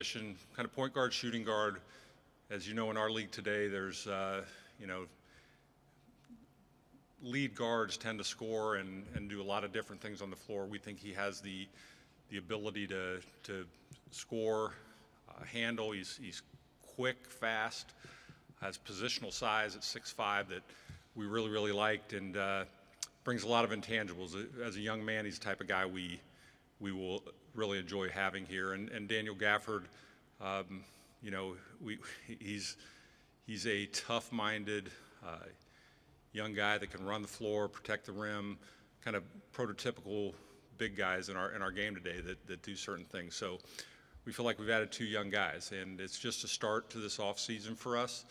kind of point guard, shooting guard. As you know, in our league today, there's, lead guards tend to score and do a lot of different things on the floor. We think he has the ability to score, handle. He's quick, fast, has positional size at 6'5" that we really liked, and brings a lot of intangibles. As a young man, he's the type of guy we will really enjoy having here. And Daniel Gafford, he's a tough-minded young guy that can run the floor, protect the rim, kind of prototypical big guys in our game today that do certain things. So we feel like we've added 2 young guys, and it's just a start to this off season for us,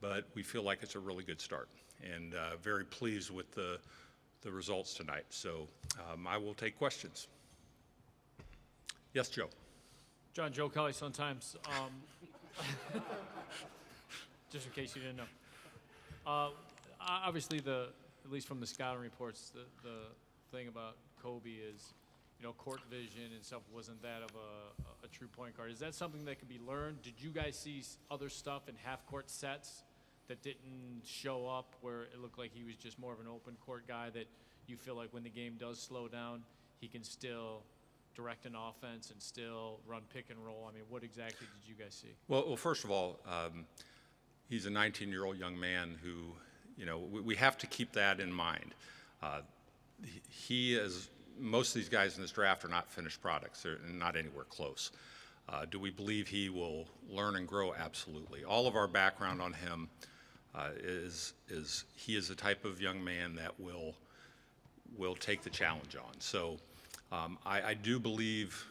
but we feel like it's a really good start, and very pleased with the results tonight. So I will take questions. Yes, Joe. John, Joe Kelly, Sun-Times. Just in case you didn't know. Obviously, at least from the scouting reports, the thing about Coby is, court vision and stuff wasn't that of a true point guard. Is that something that can be learned? Did you guys see other stuff in half-court sets that didn't show up, where it looked like he was just more of an open court guy, that you feel like when the game does slow down, he can still direct an offense and still run pick and roll? I mean, what exactly did you guys see? Well, first of all, he's a 19-year-old young man who, we have to keep that in mind. Most of these guys in this draft are not finished products. They're not anywhere close. Do we believe he will learn and grow? Absolutely. All of our background on him is he is the type of young man that will take the challenge on. So I do believe,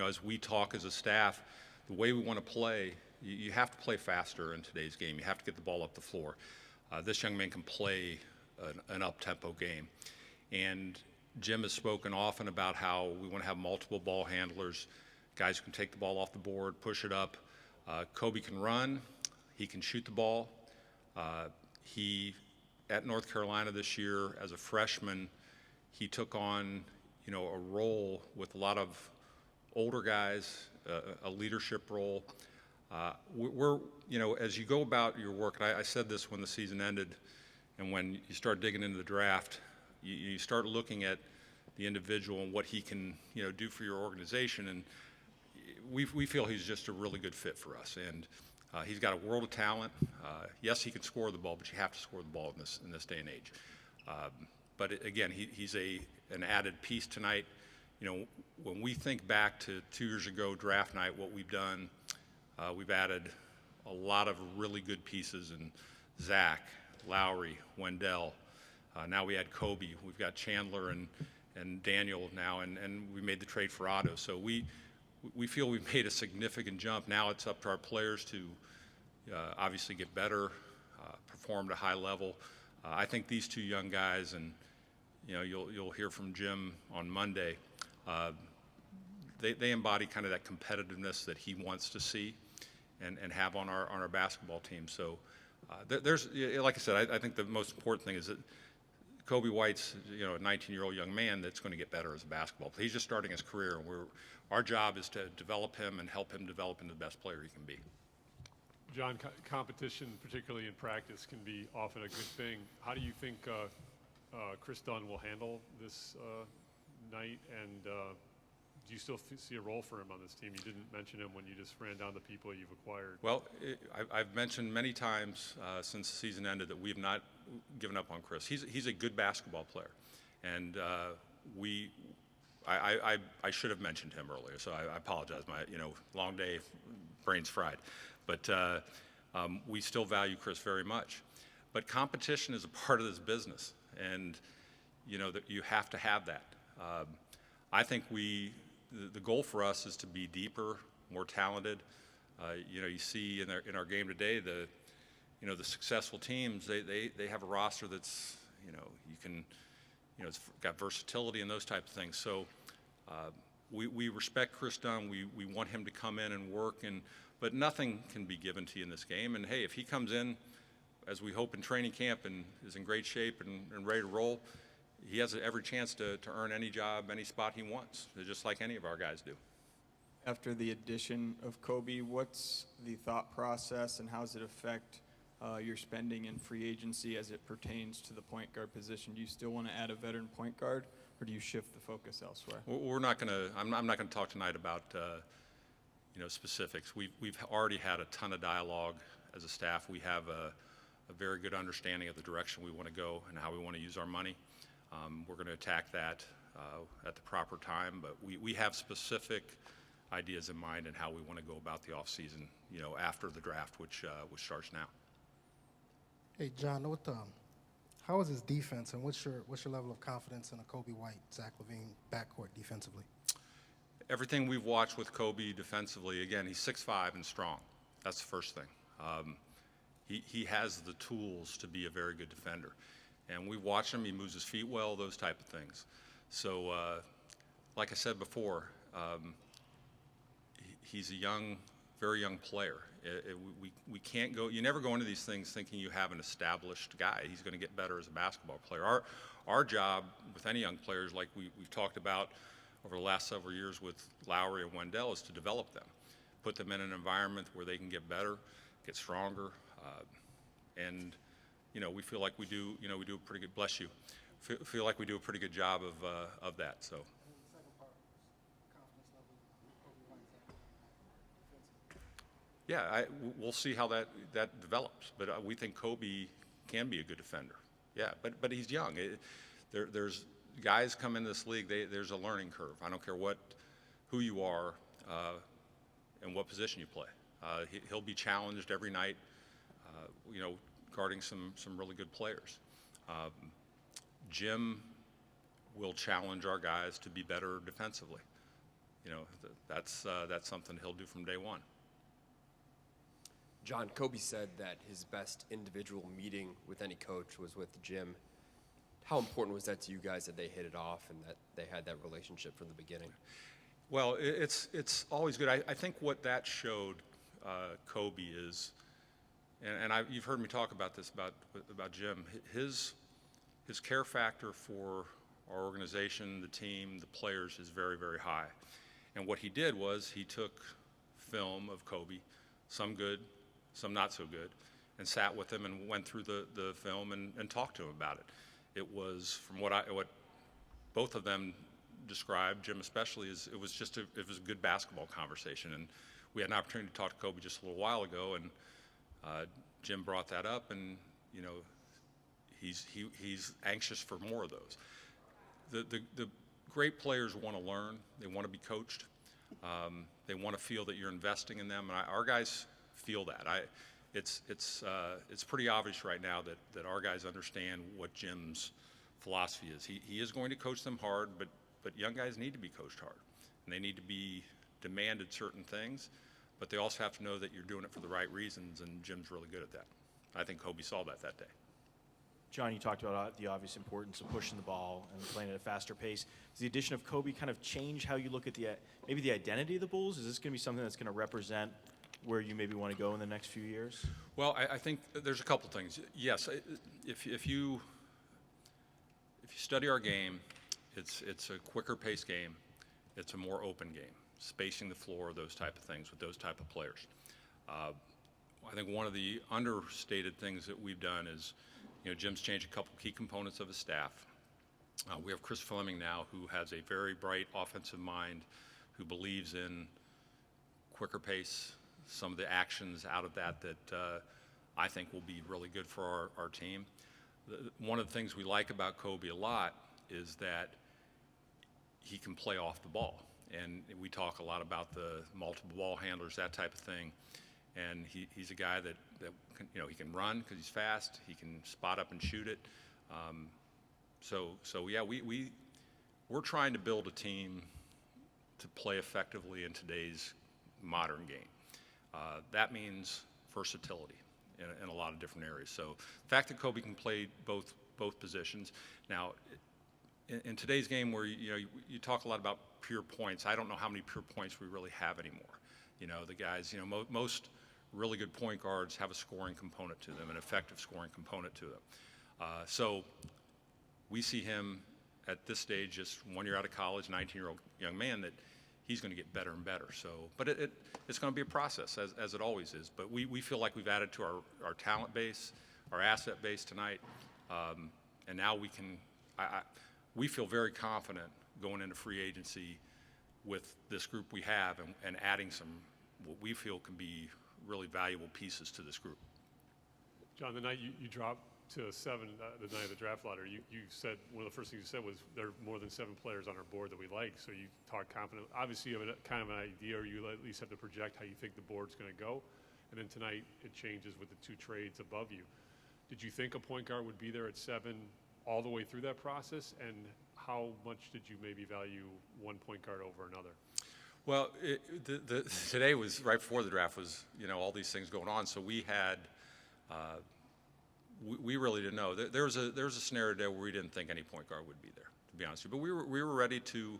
as we talk as a staff, the way we want to play, you have to play faster in today's game. You have to get the ball up the floor. This young man can play an up-tempo game. And Jim has spoken often about how we want to have multiple ball handlers, guys who can take the ball off the board, push it up. Coby can run. He can shoot the ball. He, at North Carolina this year, as a freshman, he took on, a role with a lot of older guys, a leadership role. We're, as you go about your work, and I said this when the season ended, and when you start digging into the draft, you start looking at the individual and what he can, do for your organization, and we feel he's just a really good fit for us. And he's got a world of talent. Yes, he can score the ball, but you have to score the ball in this day and age. But again, he's an added piece tonight. When we think back to 2 years ago, draft night, what we've done, we've added a lot of really good pieces in Zach, Lowry, Wendell. Now we add Coby. We've got Chandler and Daniel now, and we made the trade for Otto. So we feel we've made a significant jump. Now it's up to our players to obviously get better, perform at a high level. I think these 2 young guys, and you'll hear from Jim on Monday, they embody kind of that competitiveness that he wants to see and have on our basketball team. So there's, like I said, I think the most important thing is that Coby White's, a 19-year-old young man that's going to get better as a basketball player. He's just starting his career, and our job is to develop him and help him develop into the best player he can be. John, competition, particularly in practice, can be often a good thing. How do you think Chris Dunn will handle this night, and do you still see a role for him on this team? You didn't mention him when you just ran down the people you've acquired. Well, I've mentioned many times since the season ended that we have not given up on Chris. He's a good basketball player, and I should have mentioned him earlier, so I apologize. My long day, brain's fried, but we still value Chris very much. But competition is a part of this business, and that you have to have that. I think the goal for us is to be deeper, more talented. You see in our game today, the successful teams, they have a roster that's, you can, it's got versatility and those types of things. So we respect Chris Dunn. We want him to come in and work, but nothing can be given to you in this game. And hey, if he comes in, as we hope in training camp, and is in great shape and ready to roll, he has every chance to earn any job, any spot he wants, just like any of our guys do. After the addition of Coby, what's the thought process and how does it affect your spending in free agency as it pertains to the point guard position? Do you still want to add a veteran point guard, or do you shift the focus elsewhere? We're not going to. I'm not going to talk tonight about specifics. We've already had a ton of dialogue as a staff. We have a very good understanding of the direction we want to go and how we want to use our money. We're going to attack that at the proper time, but we have specific ideas in mind and how we want to go about the offseason, after the draft, which starts now. Hey, John, how is his defense, and what's your level of confidence in a Coby White, Zach LaVine backcourt defensively? Everything we've watched with Coby defensively, again, he's 6'5" and strong. That's the first thing. He has the tools to be a very good defender. And we watch him, he moves his feet well, those type of things. So, like I said before, he's a very young player. We can't go, you never go into these things thinking you have an established guy. He's going to get better as a basketball player. Our job with any young players, like we've talked about over the last several years with Lowry and Wendell, is to develop them, put them in an environment where they can get better, get stronger, and we feel like we do a pretty good, bless you, feel like we do a pretty good job of that. So. Yeah, we'll see how that develops, but we think Coby can be a good defender. Yeah, but he's young. There's guys come in this league. There's a learning curve. I don't care who you are, and what position you play. He'll be challenged every night. Guarding some really good players. Jim will challenge our guys to be better defensively. That's something he'll do from day one. John, Coby said that his best individual meeting with any coach was with Jim. How important was that to you guys that they hit it off and that they had that relationship from the beginning? Well, it's always good. I think what that showed Coby is, and you've heard me talk about this about Jim. His care factor for our organization, the team, the players is very, very high. And what he did was he took film of Coby, some good, some not so good, and sat with him and went through the film and talked to him about it. It was, from what both of them described, Jim especially, it was a good basketball conversation. And we had an opportunity to talk to Coby just a little while ago, and Jim brought that up, and he's anxious for more of those. The great players want to learn. They want to be coached. They want to feel that you're investing in them, and our guys feel that. It's pretty obvious right now that our guys understand what Jim's philosophy is. He is going to coach them hard, but young guys need to be coached hard, and they need to be demanded certain things, but they also have to know that you're doing it for the right reasons, and Jim's really good at that. I think Coby saw that day. John, you talked about the obvious importance of pushing the ball and playing at a faster pace. Does the addition of Coby kind of change how you look at maybe the identity of the Bulls? Is this going to be something that's going to represent where you maybe want to go in the next few years? Well, I think there's a couple things. Yes, if you study our game, it's a quicker pace game. It's a more open game, spacing the floor, those type of things with those type of players. I think one of the understated things that we've done is, Jim's changed a couple key components of his staff. We have Chris Fleming now, who has a very bright offensive mind, who believes in quicker pace, some of the actions out of that I think will be really good for our team. One of the things we like about Coby a lot is that he can play off the ball. And we talk a lot about the multiple ball handlers, that type of thing. And he's a guy that can, he can run because he's fast. He can spot up and shoot it. So yeah, we're trying to build a team to play effectively in today's modern game. That means versatility in a lot of different areas. So the fact that Coby can play both positions. Now, in today's game where you talk a lot about pure points, I don't know how many pure points we really have anymore. The guys, most really good point guards have a scoring component to them, an effective scoring component to them. So we see him at this stage, just 1 year out of college, 19-year-old young man, that he's going to get better and better. So, but it's going to be a process, as it always is. But we feel like we've added to our talent base, our asset base tonight, and now we can. We feel very confident going into free agency with this group we have and adding some what we feel can be really valuable pieces to this group. John, the night you dropped to 7, the night of the draft lottery, you said one of the first things you said was there are more than 7 players on our board that we like. So you talk confident. Obviously, you have kind of an idea, or you at least have to project how you think the board's going to go. And then tonight it changes with the 2 trades above you. Did you think a point guard would be there at 7 all the way through that process? And how much did you maybe value one point guard over another? Well, today was right before the draft was, all these things going on. So we had, we really didn't know. There was a scenario there where we didn't think any point guard would be there, to be honest with you. But we were ready to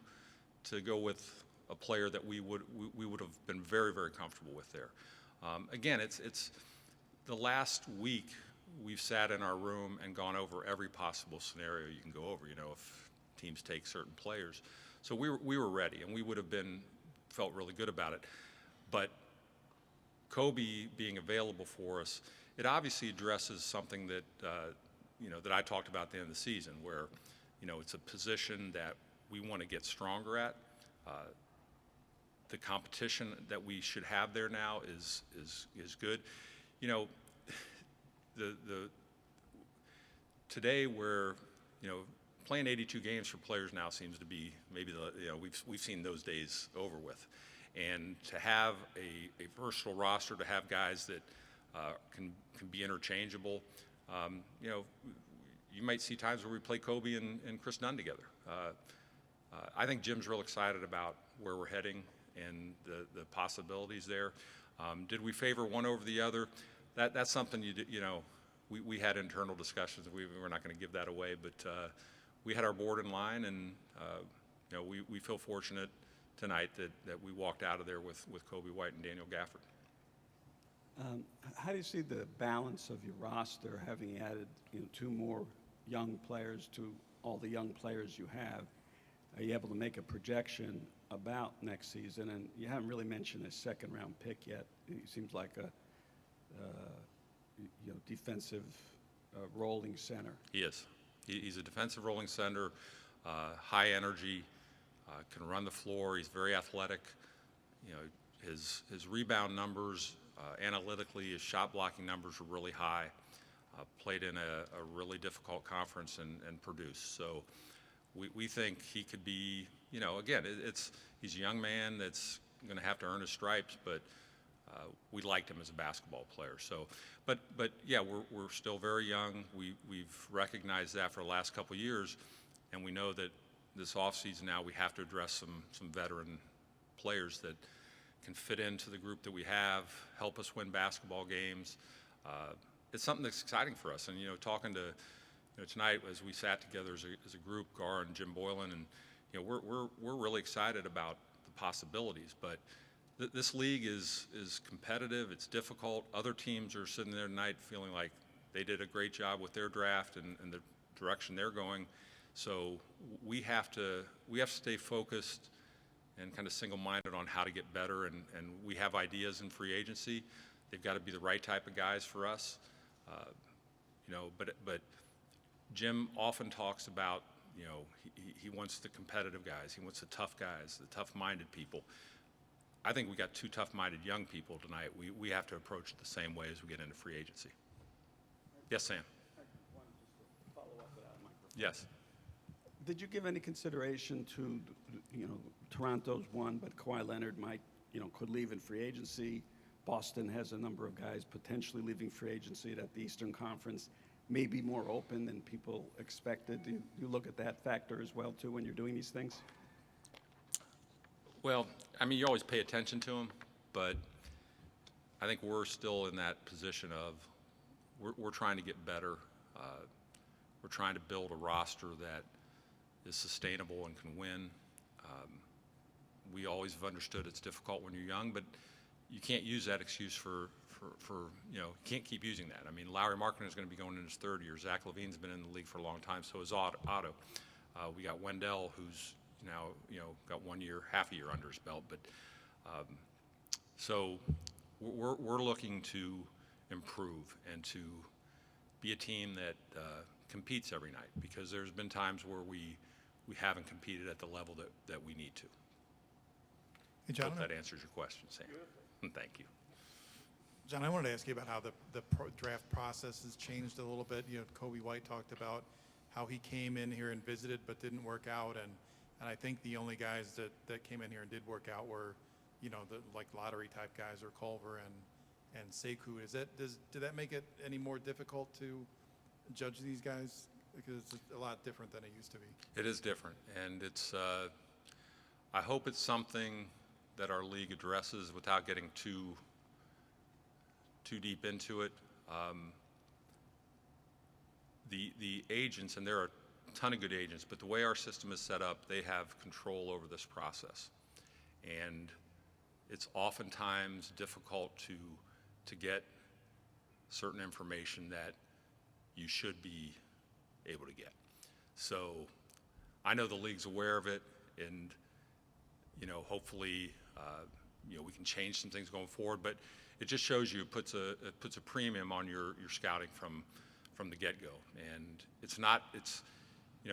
go with a player that we would have been very, very comfortable with there. Again, it's the last week we've sat in our room and gone over every possible scenario you can go over. If teams take certain players, so we were ready, and we would have felt really good about it. But Coby being available for us, it obviously addresses something that that I talked about at the end of the season, where it's a position that we want to get stronger at. The competition that we should have there now is good. Today where playing 82 games for players now seems to be maybe we've seen those days over with, and to have a versatile roster, to have guys that can be interchangeable. You might see times where we play Coby and Chris Dunn together. I think Jim's real excited about where we're heading and the possibilities there. Did we favor one over the other? That's something we had internal discussions. We're not going to give that away, but we had our board in line, and we feel fortunate tonight that we walked out of there with Coby White and Daniel Gafford. How do you see the balance of your roster, having added 2 more young players to all the young players you have? Are you able to make a projection about next season? And you haven't really mentioned a 2nd-round pick yet. He seems like a defensive rolling center. He is. He's a defensive rolling center, high energy, can run the floor. He's very athletic. His rebound numbers, analytically, his shot blocking numbers are really high. Played in a really difficult conference and produced. So we think he could be, again, he's a young man that's going to have to earn his stripes, but we liked him as a basketball player. So, but yeah, we're still very young. We've recognized that for the last couple of years, and we know that this offseason now we have to address some veteran players that can fit into the group that we have, help us win basketball games. It's something that's exciting for us. And talking to tonight as we sat together as a group, Gar and Jim Boylan, and we're really excited about the possibilities. But this league is competitive. It's difficult. Other teams are sitting there tonight feeling like they did a great job with their draft and the direction they're going. So we have to stay focused and kind of single-minded on how to get better. And we have ideas in free agency. They've got to be the right type of guys for us. But Jim often talks about, he wants the competitive guys. He wants the tough guys, the tough-minded people. I think we got 2 tough-minded young people tonight. We have to approach it the same way as we get into free agency. Yes, Sam? I wanted just to follow up without a microphone. Yes. Did you give any consideration to, Toronto's one, but Kawhi Leonard could leave in free agency. Boston has a number of guys potentially leaving free agency, that the Eastern Conference may be more open than people expected. Do you look at that factor as well, too, when you're doing these things? Well, you always pay attention to them, but I think we're still in that position of we're trying to get better. We're trying to build a roster that is sustainable and can win. We always have understood it's difficult when you're young, but you can't use that excuse for you can't keep using that. Lauri Markkanen is going to be going in his 3rd year. Zach LaVine's been in the league for a long time, so is Otto. We got Wendell, who's now, got 1 year, half a year under his belt. But so we're looking to improve and to be a team that competes every night, because there's been times where we haven't competed at the level that we need to. Hey, John, Hope that answers your question, Sam. Thank you. John, I wanted to ask you about how the draft process has changed a little bit. Coby White talked about how he came in here and visited but didn't work out, and I think the only guys that came in here and did work out were, the like lottery type guys, or Culver and Sekou. Did that make it any more difficult to judge these guys? Because it's a lot different than it used to be. It is different, and it's. I hope it's something that our league addresses without getting too deep into it. The agents, and there are a ton of good agents, but the way our system is set up, they have control over this process, and it's oftentimes difficult to get certain information that you should be able to get. So I know the league's aware of it, and hopefully we can change some things going forward, but it just shows you, it puts a premium on your scouting from the get-go. And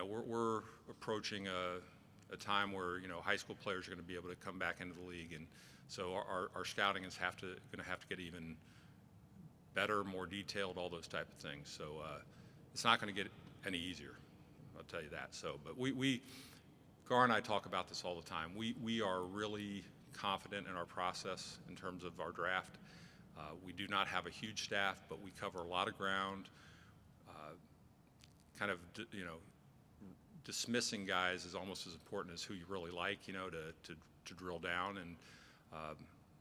we're approaching a time where high school players are going to be able to come back into the league, and so our scouting is going to have to get even better, more detailed, all those type of things. So it's not going to get any easier, I'll tell you that. So, but Gar and I talk about this all the time. We are really confident in our process in terms of our draft. We do not have a huge staff, but we cover a lot of ground. Dismissing guys is almost as important as who you really like, to drill down. And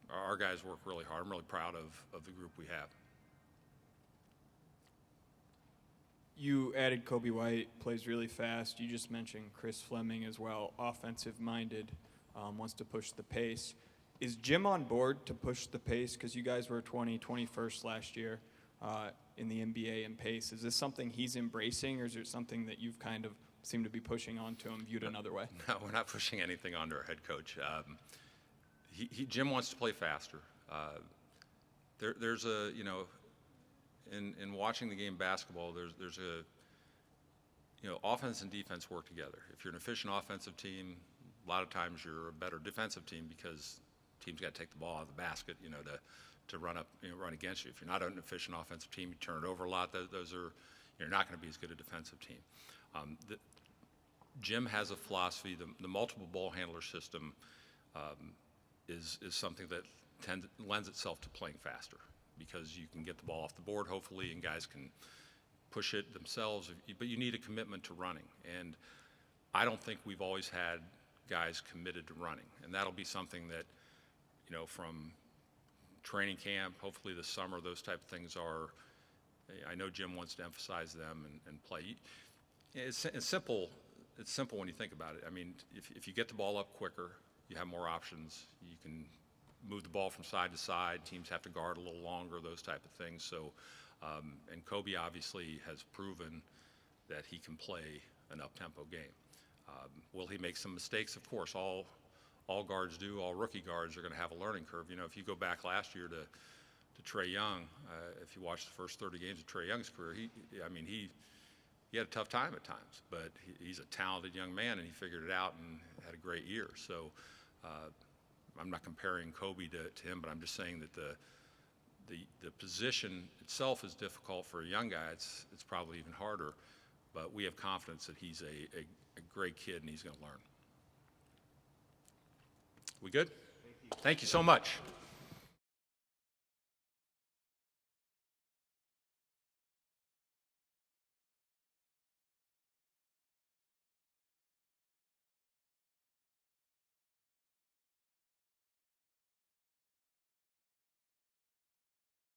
our guys work really hard. I'm really proud of the group we have. You added Coby White, plays really fast. You just mentioned Chris Fleming as well, offensive-minded, wants to push the pace. Is Jim on board to push the pace? Because you guys were 21st last year in the NBA in pace. Is this something he's embracing, or is it something that you've kind of seemed to be pushing onto him, viewed another way? No, we're not pushing anything onto our head coach. Jim wants to play faster. There's a, in watching the game basketball, there's a, offense and defense work together. If you're an efficient offensive team, a lot of times you're a better defensive team, because teams got to take the ball out of the basket, to run up, run against you. If you're not an efficient offensive team, you turn it over a lot. You're not going to be as good a defensive team. Jim has a philosophy. The multiple ball handler system is something that lends itself to playing faster, because you can get the ball off the board, hopefully, and guys can push it themselves, but you need a commitment to running. And I don't think we've always had guys committed to running, and that'll be something that, from training camp, hopefully this summer, those type of things are, I know Jim wants to emphasize them and play. It's simple. It's simple when you think about it. I mean, if you get the ball up quicker, you have more options. You can move the ball from side to side. Teams have to guard a little longer, those type of things. So, and Coby obviously has proven that he can play an up-tempo game. Will he make some mistakes? Of course, all guards do. All rookie guards are going to have a learning curve. If you go back last year to Trae Young, if you watch the first 30 games of Trae Young's career, he had a tough time at times, but he's a talented young man, and he figured it out and had a great year. So I'm not comparing Coby to him, but I'm just saying that the position itself is difficult for a young guy. It's probably even harder, but we have confidence that he's a great kid, and he's going to learn. We good? Thank you so much.